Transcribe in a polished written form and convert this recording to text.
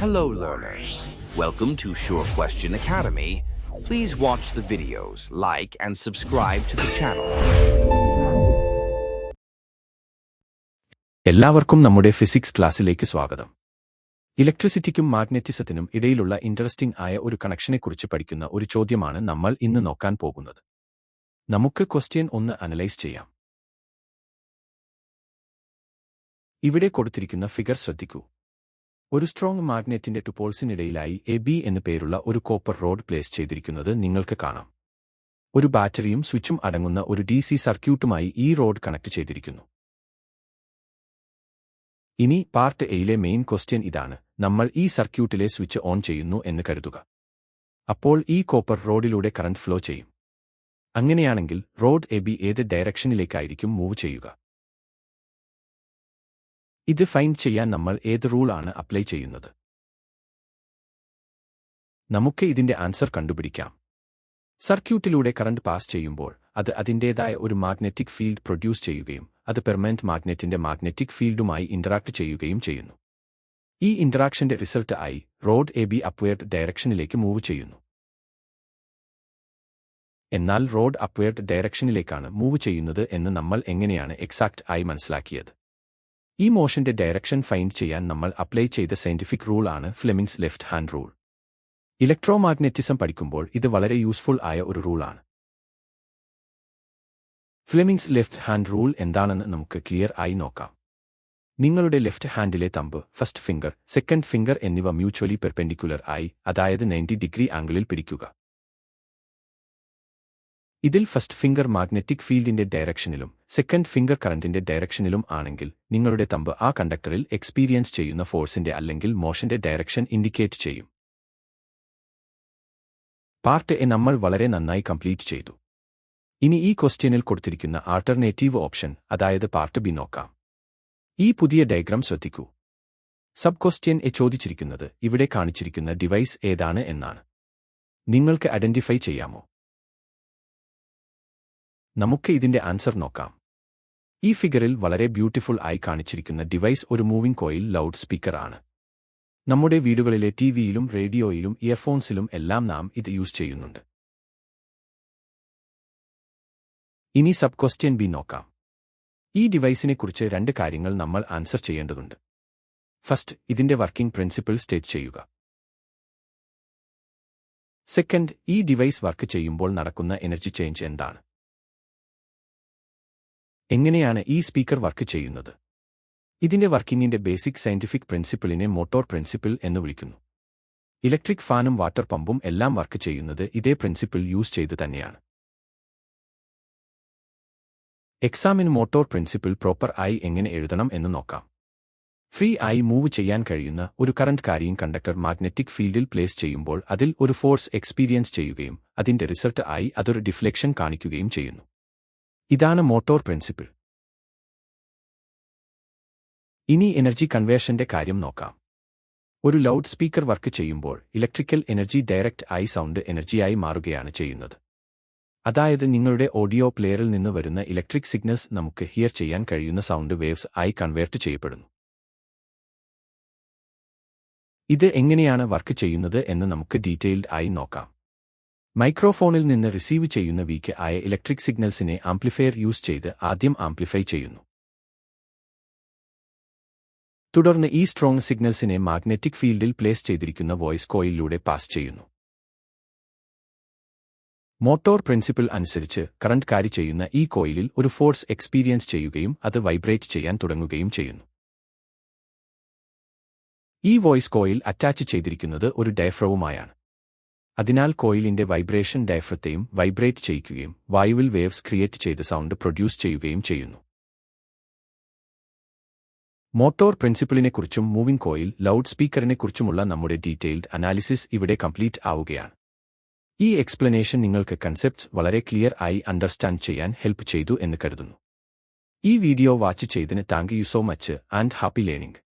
Hello learners, welcome to Sure Question Academy. Please watch the videos, like and subscribe to the channel. എല്ലാവർക്കും നമ്മുടെ physics ക്ലാസ്സിലേക്ക് സ്വാഗതം. ഇലക്ട്രിസിറ്റിക്കും മാഗ്നറ്റിസത്തിനും ഇടയിലുള്ള interesting ആയ ഒരു കണക്ഷനെക്കുറിച്ച് പഠിക്കുന്ന ഒരു ചോദ്യമാണ് നമ്മൾ ഇന്ന് നോക്കാൻ പോകുന്നത്. നമുക്ക് ക്വസ്റ്റ്യൻ ഒന്ന് അനലൈസ് ചെയ്യാം. ഇവിടെ കൊടുത്തിരിക്കുന്ന ഫിഗർ ശ്രദ്ധിക്കൂ. ഒരു സ്ട്രോങ് മാഗ്നറ്റിന്റെ ടു പോൾസിനിടയിലായി AB എന്ന് പേരുള്ള ഒരു കോപ്പർ റോഡ് പ്ലേസ് ചെയ്തിരിക്കുന്നത് നിങ്ങൾക്ക് കാണാം. ഒരു ബാറ്ററിയും സ്വിച്ചും അടങ്ങുന്ന ഒരു DC സർക്യൂട്ടുമായി ഈ റോഡ് കണക്ട് ചെയ്തിരിക്കുന്നു. ഇനി പാർട്ട് എയിലെ മെയിൻ ക്വസ്റ്റ്യൻ ഇതാണ്. നമ്മൾ ഈ സർക്യൂട്ടിലെ സ്വിച്ച് ഓൺ ചെയ്യുന്നു എന്ന് കരുതുക. അപ്പോൾ ഈ കോപ്പർ റോഡിലൂടെ കറന്റ് ഫ്ലോ ചെയ്യും. അങ്ങനെയാണെങ്കിൽ റോഡ് AB ഏത് ഡയറക്ഷനിലേക്കായിരിക്കും മൂവ് ചെയ്യുക? ഇത് ഫൈൻഡ് ചെയ്യാൻ നമ്മൾ ഏത് റൂൾ ആണ് അപ്ലൈ ചെയ്യുന്നത്? നമുക്ക് ഇതിന്റെ ആൻസർ കണ്ടുപിടിക്കാം. സർക്യൂട്ടിലൂടെ കറന്റ് പാസ് ചെയ്യുമ്പോൾ അത് അതിന്റേതായ ഒരു മാഗ്നറ്റിക് ഫീൽഡ് പ്രൊഡ്യൂസ് ചെയ്യുകയും അത് പെർമനന്റ് മാഗ്നറ്റിന്റെ മാഗ്നറ്റിക് ഫീൽഡുമായി ഇന്ററാക്ട് ചെയ്യുകയും ചെയ്യുന്നു. ഈ ഇന്ററാക്ഷന്റെ റിസൾട്ട് ആയി റോഡ് AB അപ്വേർഡ് ഡയറക്ഷനിലേക്ക് മൂവ് ചെയ്യുന്നു. എന്നാൽ റോഡ് അപ്വേർഡ് ഡയറക്ഷനിലേക്കാണ് മൂവ് ചെയ്യുന്നത് എന്ന് നമ്മൾ എങ്ങനെയാണ് എക്സാക്റ്റ് ആയി മനസ്സിലാക്കിയത്? ഈ മോഷന്റെ ഡയറക്ഷൻ ഫൈൻഡ് ചെയ്യാൻ നമ്മൾ അപ്ലൈ ചെയ്ത സയന്റിഫിക് റൂൾ ആണ് Fleming's left hand rule. Electromagnetism പഠിക്കുമ്പോൾ ഇത് വളരെ യൂസ്ഫുൾ ആയ ഒരു റൂളാണ്. ഫ്ലെമിങ്സ് ലെഫ്റ്റ് ഹാൻഡ് റൂൾ എന്താണെന്ന് നമുക്ക് ക്ലിയർ ആയി നോക്കാം. നിങ്ങളുടെ ലെഫ്റ്റ് ഹാൻഡിലെ thumb, first finger, second finger എന്നിവ മ്യൂച്വലി പെർപെൻഡിക്കുലർ ആയി, അതായത് 90 ഡിഗ്രി ആംഗിളിൽ പിടിക്കുക. ഇതിൽ ഫസ്റ്റ് ഫിംഗർ മാഗ്നറ്റിക് ഫീൽഡിന്റെ ഡയറക്ഷനിലും സെക്കൻഡ് ഫിംഗർ കറന്റിന്റെ ഡയറക്ഷനിലും ആണെങ്കിൽ നിങ്ങളുടെ തമ്പ് ആ കണ്ടക്ടറിൽ എക്സ്പീരിയൻസ് ചെയ്യുന്ന ഫോഴ്സിന്റെ അല്ലെങ്കിൽ മോഷന്റെ ഡയറക്ഷൻ ഇൻഡിക്കേറ്റ് ചെയ്യും. പാർട്ട് എ നമ്മൾ വളരെ നന്നായി കംപ്ലീറ്റ് ചെയ്തു. ഇനി ഈ ക്വസ്റ്റ്യനിൽ കൊടുത്തിരിക്കുന്ന ആൾട്ടർനേറ്റീവ് ഓപ്ഷൻ, അതായത് പാർട്ട് ബി നോക്കാം. ഈ പുതിയ ഡയഗ്രാം ശ്രദ്ധിക്കൂ. സബ് ക്വസ്റ്റ്യൻ എ ചോദിച്ചിരിക്കുന്നത് ഇവിടെ കാണിച്ചിരിക്കുന്ന ഡിവൈസ് ഏതാണ് എന്നാണ്. നിങ്ങൾക്ക് ഐഡന്റിഫൈ ചെയ്യാമോ? നമുക്ക് ഇതിന്റെ ആൻസർ നോക്കാം. ഈ ഫിഗറിൽ വളരെ ബ്യൂട്ടിഫുൾ ആയി കാണിച്ചിരിക്കുന്ന ഡിവൈസ് ഒരു മൂവിംഗ് കോയിൽ ലൗഡ് സ്പീക്കർ ആണ്. നമ്മുടെ വീടുകളിലെ ടിവിയിലും റേഡിയോയിലും ഇയർഫോൺസിലും എല്ലാം നാം ഇത് യൂസ് ചെയ്യുന്നുണ്ട്. ഇനി സബ് ക്വസ്റ്റ്യൻ ബി നോക്കാം. ഈ ഡിവൈസിനെക്കുറിച്ച് രണ്ട് കാര്യങ്ങൾ നമ്മൾ ആൻസർ ചെയ്യേണ്ടതുണ്ട്. ഫസ്റ്റ്, ഇതിന്റെ വർക്കിംഗ് പ്രിൻസിപ്പിൾ സ്റ്റേറ്റ് ചെയ്യുക. സെക്കൻഡ്, ഈ ഡിവൈസ് വർക്ക് ചെയ്യുമ്പോൾ നടക്കുന്ന എനർജി ചേഞ്ച് എന്താണ്? എങ്ങനെയാണ് ഈ സ്പീക്കർ വർക്ക് ചെയ്യുന്നത്? ഇതിന്റെ വർക്കിംഗിന്റെ ബേസിക് സയന്റിഫിക് പ്രിൻസിപ്പിളിനെ മോട്ടോർ പ്രിൻസിപ്പിൾ എന്ന് വിളിക്കുന്നു. ഇലക്ട്രിക് ഫാനും വാട്ടർ പമ്പും എല്ലാം വർക്ക് ചെയ്യുന്നത് ഇതേ പ്രിൻസിപ്പിൾ യൂസ് ചെയ്ത് തന്നെയാണ്. എക്സാമിന് മോട്ടോർ പ്രിൻസിപ്പിൾ പ്രോപ്പർ ആയി എങ്ങനെ എഴുതണം എന്ന് നോക്കാം. ഫ്രീ ആയി മൂവ് ചെയ്യാൻ കഴിയുന്ന ഒരു കറന്റ് കാരിയിങ് കണ്ടക്ടർ മാഗ്നറ്റിക് ഫീൽഡിൽ പ്ലേസ് ചെയ്യുമ്പോൾ അതിൽ ഒരു ഫോഴ്സ് എക്സ്പീരിയൻസ് ചെയ്യുകയും അതിന്റെ റിസൾട്ട് ആയി അതൊരു ഡിഫ്ലെക്ഷൻ കാണിക്കുകയും ചെയ്യുന്നു. ഇതാണ് മോട്ടോർ പ്രിൻസിപ്പിൾ. ഇനി എനർജി കൺവേർഷന്റെ കാര്യം നോക്കാം. ഒരു ലൗഡ് സ്പീക്കർ വർക്ക് ചെയ്യുമ്പോൾ ഇലക്ട്രിക്കൽ എനർജി ഡയറക്റ്റ് ആയി സൗണ്ട് എനർജിയായി മാറുകയാണ് ചെയ്യുന്നത്. അതായത് നിങ്ങളുടെ ഓഡിയോ പ്ലെയറിൽ നിന്ന് വരുന്ന ഇലക്ട്രിക് സിഗ്നൽസ് നമുക്ക് ഹിയർ ചെയ്യാൻ കഴിയുന്ന സൗണ്ട് വേവ്സ് ആയി കൺവേർട്ട് ചെയ്യപ്പെടുന്നു. ഇത് എങ്ങനെയാണ് വർക്ക് ചെയ്യുന്നത് എന്ന് നമുക്ക് ഡീറ്റെയിൽഡ് ആയി നോക്കാം. മൈക്രോഫോണിൽ നിന്ന് റിസീവ് ചെയ്യുന്ന വീക്ക് ആയ ഇലക്ട്രിക് സിഗ്നൽസിനെ ആംപ്ലിഫയർ യൂസ് ചെയ്ത് ആദ്യം ആംപ്ലിഫൈ ചെയ്യുന്നു. തുടർന്ന് ഈ സ്ട്രോങ് സിഗ്നൽസിനെ മാഗ്നറ്റിക് ഫീൽഡിൽ പ്ലേസ് ചെയ്തിരിക്കുന്ന വോയിസ് കോയിലിലൂടെ പാസ് ചെയ്യുന്നു. മോട്ടോർ പ്രിൻസിപ്പിൾ അനുസരിച്ച് കറന്റ് കാരി ചെയ്യുന്ന ഈ കോയിലിൽ ഒരു ഫോഴ്സ് എക്സ്പീരിയൻസ് ചെയ്യുകയും അത് വൈബ്രേറ്റ് ചെയ്യാൻ തുടങ്ങുകയും ചെയ്യുന്നു. ഈ വോയിസ് കോയിൽ അറ്റാച്ച് ചെയ്തിരിക്കുന്നത് ഒരു ഡയഫ്രവുമായാണ്. അതിനാൽ കോയിലിന്റെ വൈബ്രേഷൻ ഡയഫ്രത്തെയും വൈബ്രേറ്റ് ചെയ്യിക്കുകയും വായുവിൽ വേവ്സ് ക്രിയേറ്റ് ചെയ്ത് സൗണ്ട് പ്രൊഡ്യൂസ് ചെയ്യുകയും ചെയ്യുന്നു. മോട്ടോർ പ്രിൻസിപ്പിളിനെക്കുറിച്ചും മൂവിംഗ് കോയിൽ ലൗഡ് സ്പീക്കറിനെക്കുറിച്ചുമുള്ള നമ്മുടെ ഡീറ്റെയിൽഡ് അനാലിസിസ് ഇവിടെ കംപ്ലീറ്റ് ആവുകയാണ്. ഈ എക്സ്പ്ലനേഷൻ നിങ്ങൾക്ക് കൺസെപ്റ്റ്സ് വളരെ ക്ലിയർ ആയി അണ്ടർസ്റ്റാൻഡ് ചെയ്യാൻ ഹെൽപ്പ് ചെയ്തു എന്ന് കരുതുന്നു. ഈ വീഡിയോ വാച്ച് ചെയ്തതിന് thank you so much and happy learning.